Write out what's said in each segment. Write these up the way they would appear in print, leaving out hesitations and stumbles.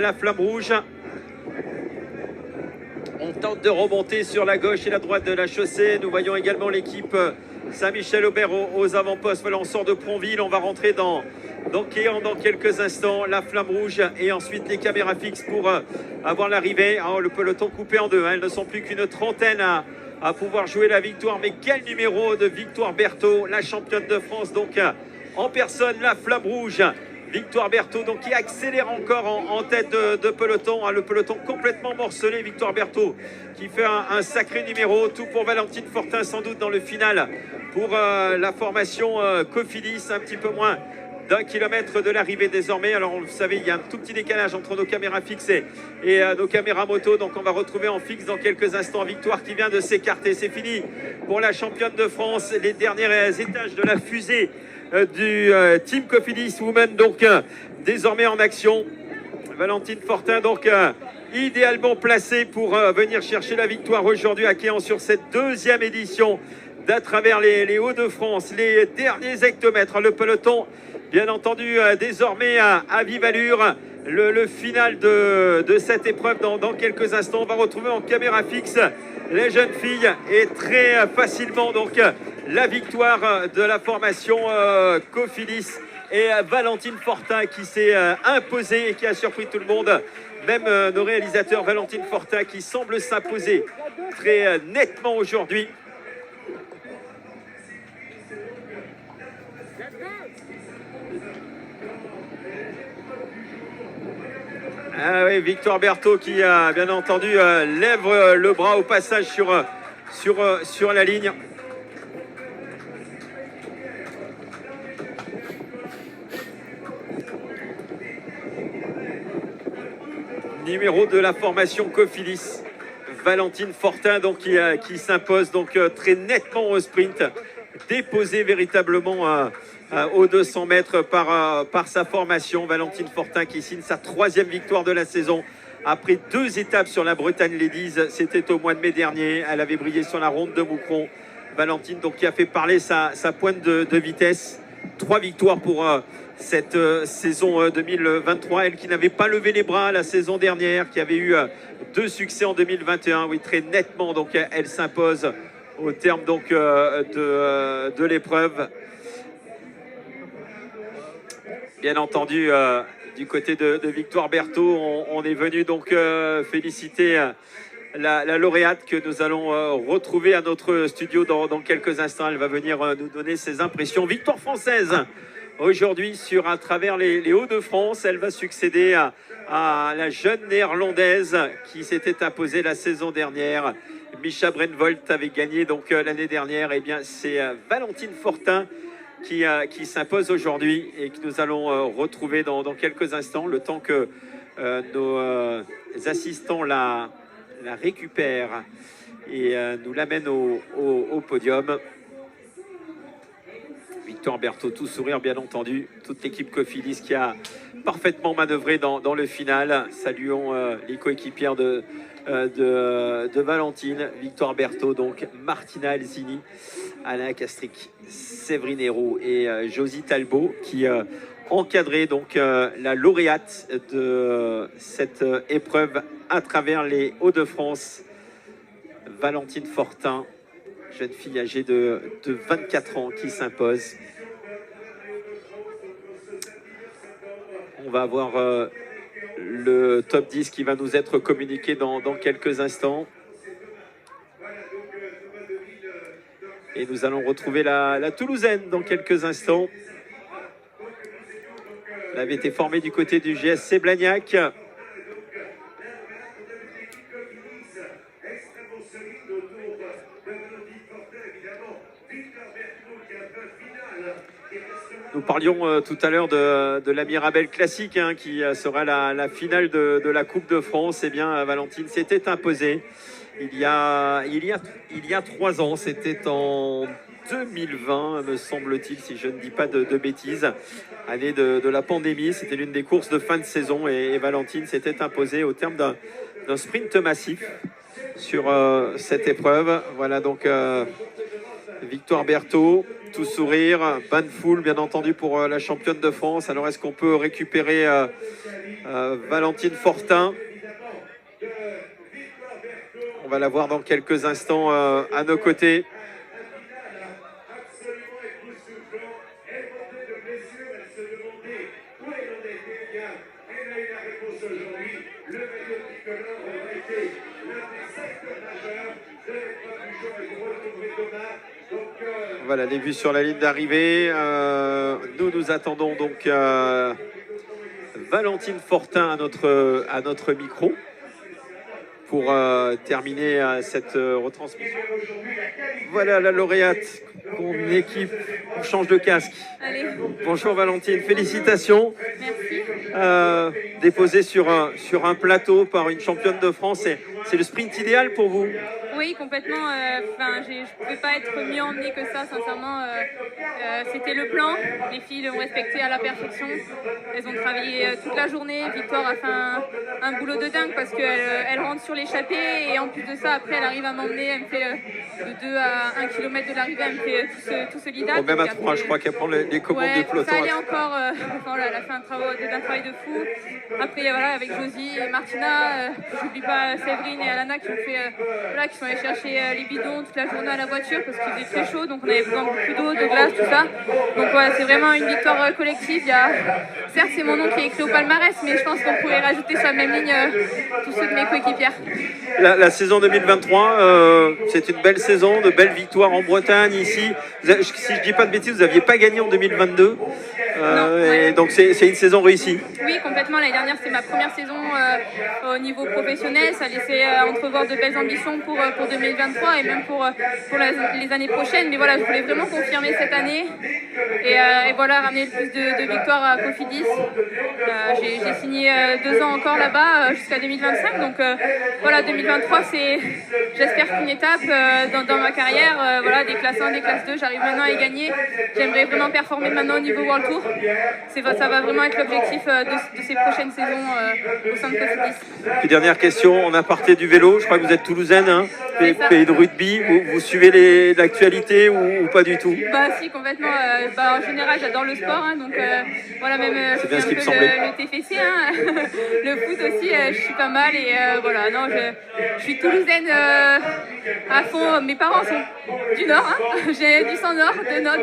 La flamme rouge. On tente de remonter sur la gauche et la droite de la chaussée. Nous voyons également l'équipe Saint-Michel-Aubert aux avant-postes. Voilà, on sort de Pronville. On va rentrer dans Quéant dans quelques instants. La flamme rouge et ensuite les caméras fixes pour avoir l'arrivée. Oh, le peloton coupé en deux. Elles ne sont plus qu'une trentaine à pouvoir jouer la victoire. Mais quel numéro de Victoire Berthaud, la championne de France, donc en personne, la flamme rouge. Victoire Berthaud, donc qui accélère encore en tête de peloton, le peloton complètement morcelé. Victoire Berthaud qui fait un sacré numéro, tout pour Valentine Fortin sans doute dans le final pour la formation Cofidis, un petit peu moins d'1 kilomètre de l'arrivée désormais. Alors vous savez, il y a un tout petit décalage entre nos caméras fixes et nos caméras moto, donc on va retrouver en fixe dans quelques instants. Victoire qui vient de s'écarter, c'est fini pour la championne de France. Les derniers étages de la fusée du Team Cofidis Women, donc désormais en action. Valentine Fortin, donc idéalement placée pour venir chercher la victoire aujourd'hui à Quéant sur cette deuxième édition d'à travers les Hauts-de-France, les derniers hectomètres. Le peloton, bien entendu, désormais à vive allure. Le final de cette épreuve dans quelques instants. On va retrouver en caméra fixe les jeunes filles et très facilement donc la victoire de la formation Cofidis et Valentine Fortin qui s'est imposée et qui a surpris tout le monde. Même nos réalisateurs, Valentine Fortin qui semble s'imposer très nettement aujourd'hui. Ah oui, Victoire Berthaud qui a bien entendu lève le bras au passage sur la ligne. Numéro de la formation Cofidis, Valentine Fortin donc qui s'impose donc très nettement au sprint, déposé véritablement aux 200 mètres par sa formation. Valentine Fortin qui signe sa 3e victoire de la saison après 2 étapes sur la Bretagne Ladies. C'était au mois de mai dernier. Elle avait brillé sur la ronde de Moucron. Valentine donc qui a fait parler sa pointe de vitesse. 3 victoires pour cette saison 2023. Elle qui n'avait pas levé les bras la saison dernière, qui avait eu 2 succès en 2021. Oui, très nettement. Donc elle s'impose au terme donc de l'épreuve. Bien entendu, du côté de Victoire Berthaud, on est venu donc féliciter la lauréate que nous allons retrouver à notre studio dans quelques instants. Elle va venir nous donner ses impressions. Victoire française aujourd'hui à travers les Hauts-de-France. Elle va succéder à la jeune néerlandaise qui s'était imposée la saison dernière. Micha Brenvolt avait gagné donc l'année dernière. Et bien c'est Valentine Fortin qui s'impose aujourd'hui et que nous allons retrouver dans quelques instants, le temps que nos assistants la récupèrent et nous l'amènent au podium. Victoire Berthaud, tout sourire bien entendu, toute l'équipe Cofidis qui a parfaitement manœuvré dans le final. Saluons les coéquipières de Valentine, Victoire Berthaud, donc Martina Alzini, Alain Castric, Séverine Hérault et Josie Talbot qui encadraient donc la lauréate de cette épreuve à travers les Hauts-de-France, Valentine Fortin, jeune fille âgée de 24 ans qui s'impose. On va avoir le top 10 qui va nous être communiqué dans quelques instants. Et nous allons retrouver la Toulousaine dans quelques instants. Elle avait été formée du côté du GSC Blagnac. Nous parlions tout à l'heure de la Mirabel Classique qui sera la finale de la Coupe de France. Eh bien, Valentine s'était imposée il y a 3 ans. C'était en 2020, me semble-t-il, si je ne dis pas de bêtises. Année de la pandémie. C'était l'une des courses de fin de saison et Valentine s'était imposée au terme d'un sprint massif sur cette épreuve. Voilà donc Victoire Berthaud, tout sourire, bonne foule bien entendu pour la championne de France. Alors est-ce qu'on peut récupérer Valentine Fortin. On va la voir dans quelques instants à nos côtés. Voilà les vues sur la ligne d'arrivée. Nous attendons donc Valentine Fortin à notre micro pour terminer cette retransmission. Voilà la lauréate. Mon équipe, on change de casque. Allez. Bonjour Valentine, félicitations. Merci. Déposée sur un plateau par une championne de France, c'est le sprint idéal pour vous? Oui, complètement. Je ne pouvais pas être mieux emmenée que ça, sincèrement. C'était le plan. Les filles l'ont respecté à la perfection. Elles ont travaillé toute la journée. Victoire a fait un boulot de dingue parce qu'elle rentre sur l'échappée et en plus de ça, après, elle arrive à m'emmener. Elle me fait de 2 à 1 km de l'arrivée, elle me fait tout ce lead-up. Même à 3, je crois qu'elle prend les commandes du peloton. Ça allait encore. Elle a fait un travail de fou. Après, voilà, avec Josie et Martina, j'oublie pas Séverine et Alana qui sont allés chercher les bidons toute la journée à la voiture parce qu'il faisait très chaud, donc on avait besoin de beaucoup d'eau, de glace, tout ça. Donc voilà, c'est vraiment une victoire collective. Certes, c'est mon nom qui est écrit au palmarès, mais je pense qu'on pourrait rajouter sur la même ligne tous ceux de mes coéquipières. La saison 2023, c'est une belle saison, de belles victoires en Bretagne ici. Si je dis pas de bêtises, vous n'aviez pas gagné en 2022. Non, ouais. Et donc c'est une saison réussie. Oui, complètement. L'année dernière, c'était ma première saison au niveau professionnel. Ça laissait entrevoir de belles ambitions pour 2023 et même pour les années prochaines. Mais voilà, je voulais vraiment confirmer cette année et voilà, ramener le plus de victoires à Cofidis. J'ai signé 2 ans encore là-bas jusqu'à 2025. Donc voilà, 2023, c'est, j'espère, qu'une étape dans ma carrière. Voilà, des classes 1, des classes 2, j'arrive maintenant à y gagner. J'aimerais vraiment performer maintenant au niveau World Tour. Ça va vraiment être l'objectif de ces prochaines saisons au sein de Cofidis. Puis dernière question, en aparté du vélo, je crois que vous êtes toulousaine, hein, pays de rugby, vous suivez l'actualité ou pas du tout? Bah si, complètement. En général, j'adore le sport, hein, donc voilà, même c'est bien ce qui me le TFC, hein, le foot aussi, je suis pas mal et voilà, non, je suis toulousaine à fond. Mes parents sont du Nord, hein, j'ai du sang nord,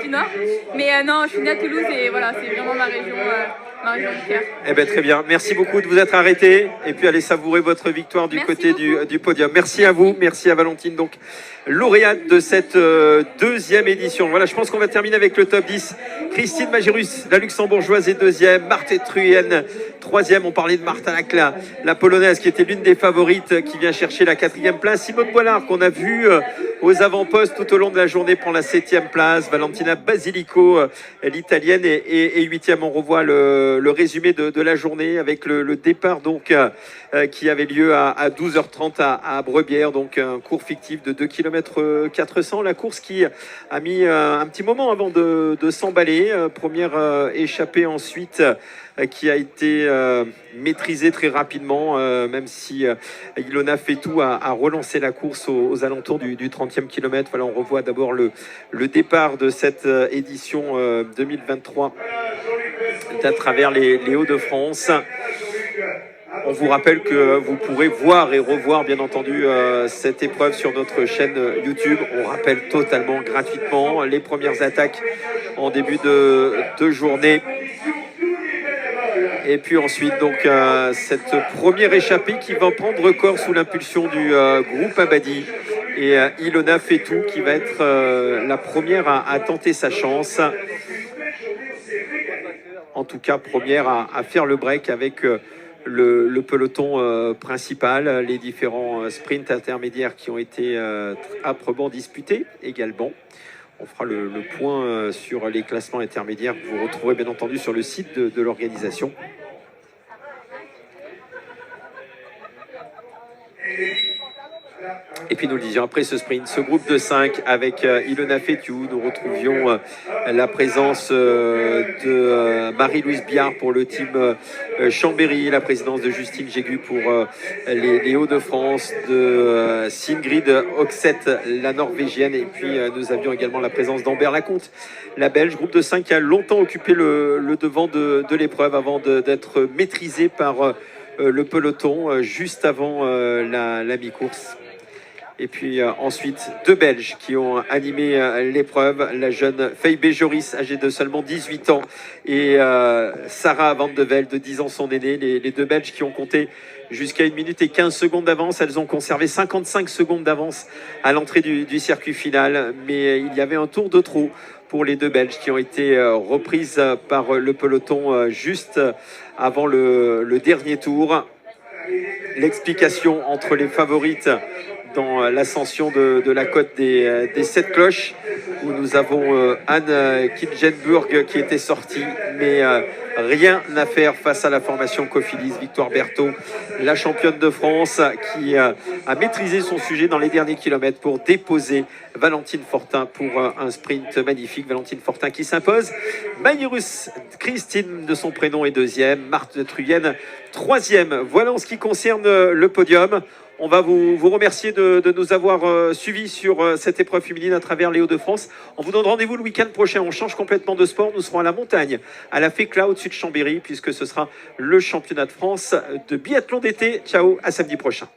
du Nord, mais non, je suis née à Toulouse et voilà, c'est vraiment ma région de cœur. Eh bien, très bien. Merci beaucoup de vous être arrêté et puis allez savourer votre victoire du côté du podium. Merci à vous, merci à Valentine, donc lauréate de cette deuxième édition. Voilà, je pense qu'on va terminer avec le top 10. Christine Magirus, la luxembourgeoise, est deuxième. Marthe Truyen, troisième. On parlait de Martha Lacla, la polonaise qui était l'une des favorites, qui vient chercher la 4e place. Simone Boilard, qu'on a vu aux avant-postes tout au long de la journée, prend la 7e place. Valentina Basilico, l'italienne, est 8e. On revoit le résumé de la journée avec le départ donc qui avait lieu à 12h30 à Brebière, donc un cours fictif de 2 km 400. La course qui a mis un petit moment avant de s'emballer. Première échappée ensuite qui a été maîtrisée très rapidement, même si Ilona Fetou a relancé la course aux alentours du 30e kilomètre. Voilà, on revoit d'abord le départ de cette édition 2023 à travers les Hauts-de-France. On vous rappelle que vous pourrez voir et revoir, bien entendu, cette épreuve sur notre chaîne YouTube. On rappelle totalement gratuitement les premières attaques en début de journée. Et puis ensuite, donc, cette première échappée qui va prendre corps sous l'impulsion du groupe Abadi. Et Ilona Fetou qui va être la première à tenter sa chance. En tout cas, première à faire le break avec le peloton principal, les différents sprints intermédiaires qui ont été âprement disputés également. On fera le point sur les classements intermédiaires que vous retrouverez bien entendu sur le site de l'organisation. Et puis nous le disions, après ce sprint, ce groupe de 5 avec Ilona Fétiou, nous retrouvions la présence de Marie-Louise Biard pour le team Chambéry, la présidence de Justine Jégu pour les Hauts-de-France, de Sigrid Oxette, la Norvégienne, et puis nous avions également la présence d'Amber Lacomte, la Belge. Groupe de 5 qui a longtemps occupé le devant de l'épreuve avant d'être maîtrisé par le peloton juste avant la mi-course. Et puis ensuite, 2 Belges qui ont animé l'épreuve, la jeune Feibe Joris, âgée de seulement 18 ans, et Sarah Van de Velde, de 10 ans son aînée. Les 2 Belges qui ont compté jusqu'à 1 minute et 15 secondes d'avance. Elles ont conservé 55 secondes d'avance à l'entrée du circuit final, mais il y avait un tour de trop pour les 2 Belges qui ont été reprises par le peloton juste avant le dernier tour. L'explication entre les favorites dans l'ascension de la côte des 7 cloches, où nous avons Anne Kilgenburg qui était sortie, mais rien à faire face à la formation Cofidis. Victoire Berthaud, la championne de France, qui a maîtrisé son sujet dans les derniers kilomètres pour déposer Valentine Fortin pour un sprint magnifique. Valentine Fortin qui s'impose. Magnus Christine de son prénom est 2e, Marthe Truyen 3e. Voilà en ce qui concerne le podium. On va vous remercier de nous avoir suivis sur cette épreuve féminine à travers les Hauts-de-France. On vous donne rendez-vous le week-end prochain. On change complètement de sport. Nous serons à la montagne, à la Fécla, au-dessus de Chambéry, puisque ce sera le championnat de France de biathlon d'été. Ciao, à samedi prochain.